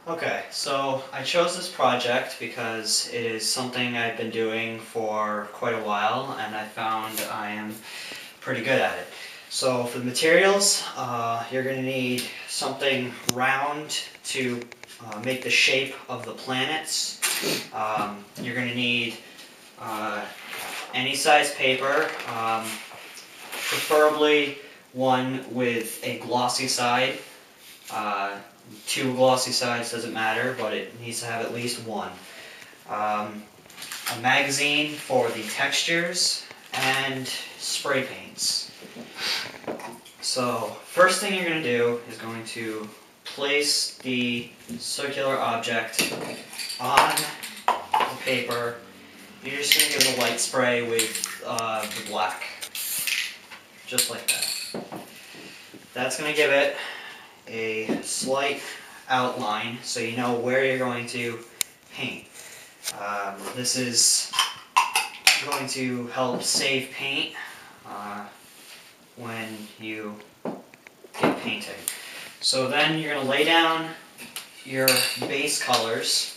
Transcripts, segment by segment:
Okay, so I chose this project because it is something I've been doing for quite a while and I found I am pretty good at it. So for the materials, you're going to need something round to make the shape of the planets. You're going to need any size paper, preferably one with a glossy side. Two glossy sides doesn't matter, but it needs to have at least one. A magazine for the textures, and spray paints. So first thing you're going to do is going to place the circular object on the paper. You're just going to give it a light spray with the black, just like that. That's going to give it a slight outline so you know where you're going to paint. This is going to help save paint when you get painting. So then you're going to lay down your base colors.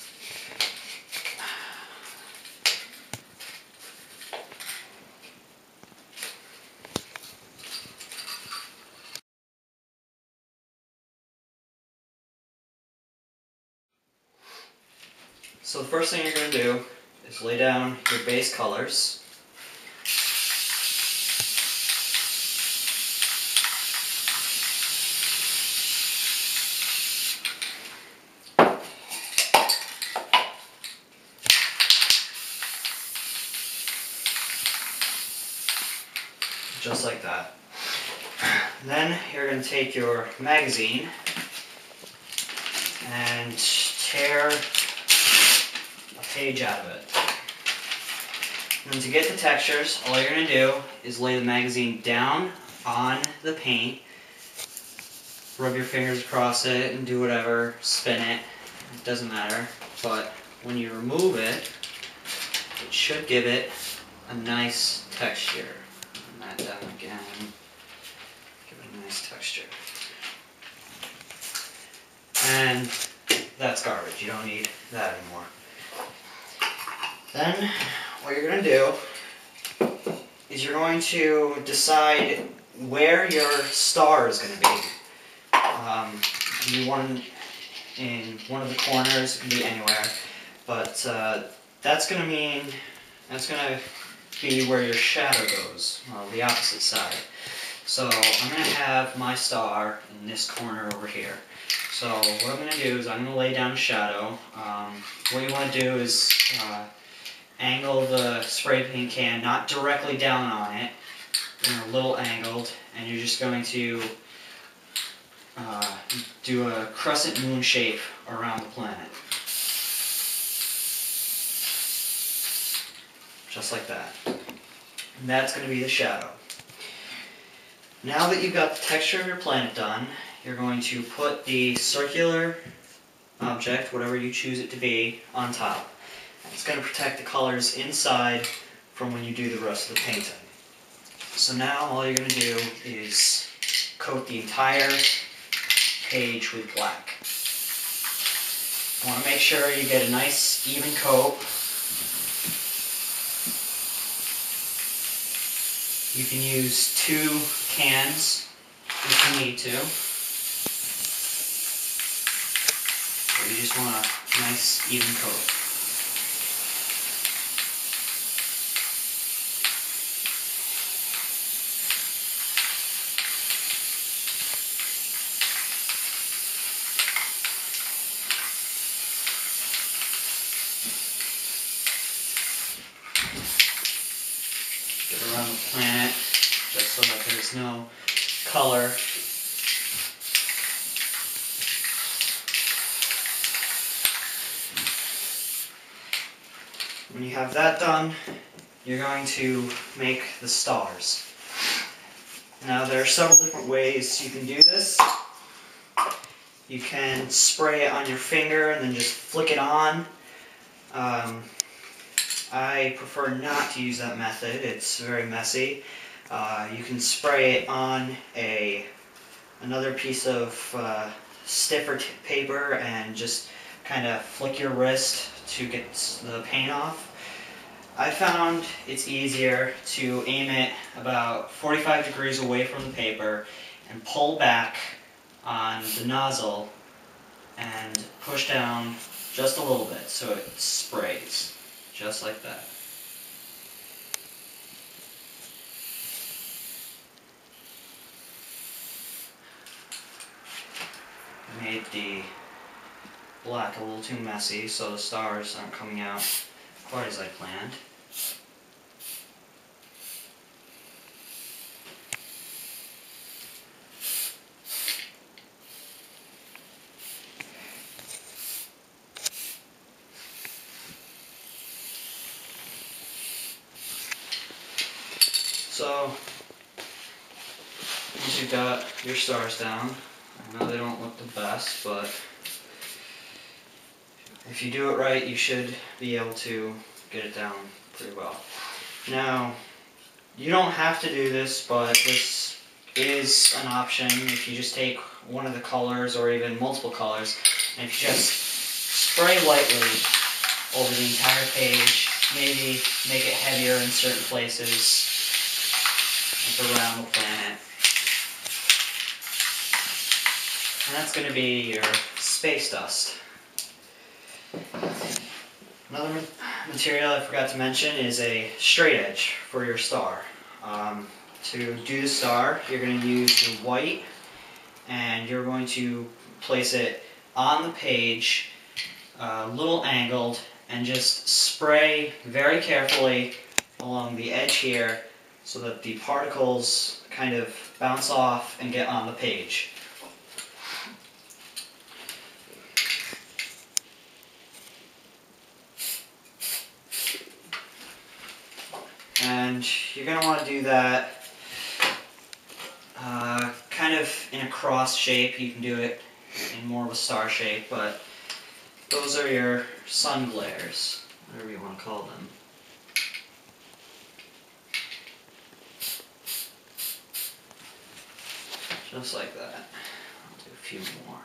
So the first thing you're going to do is lay down your base colors. Just like that. Then you're going to take your magazine and tear a page out of it. And to get the textures, all you're going to do is lay the magazine down on the paint, rub your fingers across it and do whatever, spin it, it doesn't matter. But when you remove it, it should give it a nice texture. That down again, give it a nice texture. And that's garbage, you don't need that anymore. Then what you're going to do is you're going to decide where your star is going to be. You want in one of the corners, it can be anywhere, but that's going to be where your shadow goes, the opposite side. So I'm going to have my star in this corner over here. So what I'm going to do is I'm going to lay down a shadow. What you want to do is angle the spray paint can not directly down on it, a little angled, and you're just going to do a crescent moon shape around the planet. Just like that. And that's going to be the shadow. Now that you've got the texture of your planet done, you're going to put the circular object, whatever you choose it to be, on top. It's going to protect the colors inside from when you do the rest of the painting. So now all you're going to do is coat the entire page with black. You want to make sure you get a nice even coat. You can use 2 cans if you need to. Or you just want a nice even coat. Get around the planet just so that there's no color. When you have that done, you're going to make the stars. Now there are several different ways you can do this. You can spray it on your finger and then just flick it on. I prefer not to use that method. It's very messy. You can spray it on another piece of stiffer paper and just kind of flick your wrist to get the paint off. I found it's easier to aim it about 45 degrees away from the paper and pull back on the nozzle and push down just a little bit so it sprays, just like that. I made the black a little too messy so the stars aren't coming out quite as I planned. So, once you've got your stars down, I know they don't look the best, but if you do it right, you should be able to get it down pretty well. Now, you don't have to do this, but this is an option if you just take one of the colors or even multiple colors, and if you just spray lightly over the entire page, maybe make it heavier in certain places, like around the planet. And that's going to be your space dust. Another material I forgot to mention is a straight edge for your star. To do the star, you're going to use your white, and you're going to place it on the page, a little angled, and just spray very carefully along the edge here so that the particles kind of bounce off and get on the page. And you're going to want to do that kind of in a cross shape. You can do it in more of a star shape, but those are your sun glares, whatever you want to call them. Just like that. I'll do a few more.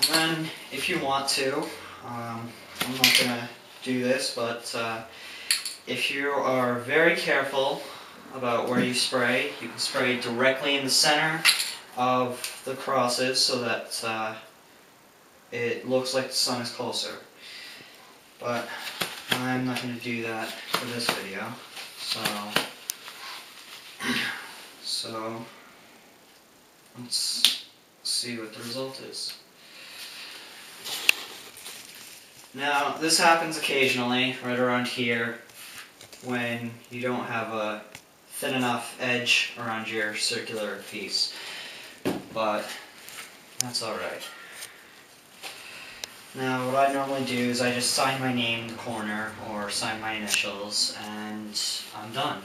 And then, if you want to, I'm not going to do this, but if you are very careful about where you spray, you can spray directly in the center of the crosses so that it looks like the sun is closer. But I'm not going to do that for this video, so let's see what the result is. Now, this happens occasionally, right around here, when you don't have a thin enough edge around your circular piece, but that's alright. Now, what I normally do is I just sign my name in the corner, or sign my initials, and I'm done.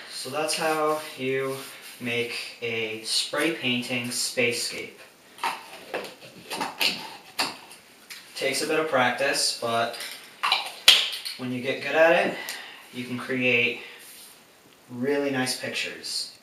So that's how you make a spray painting spacescape. Takes a bit of practice, but when you get good at it, you can create really nice pictures.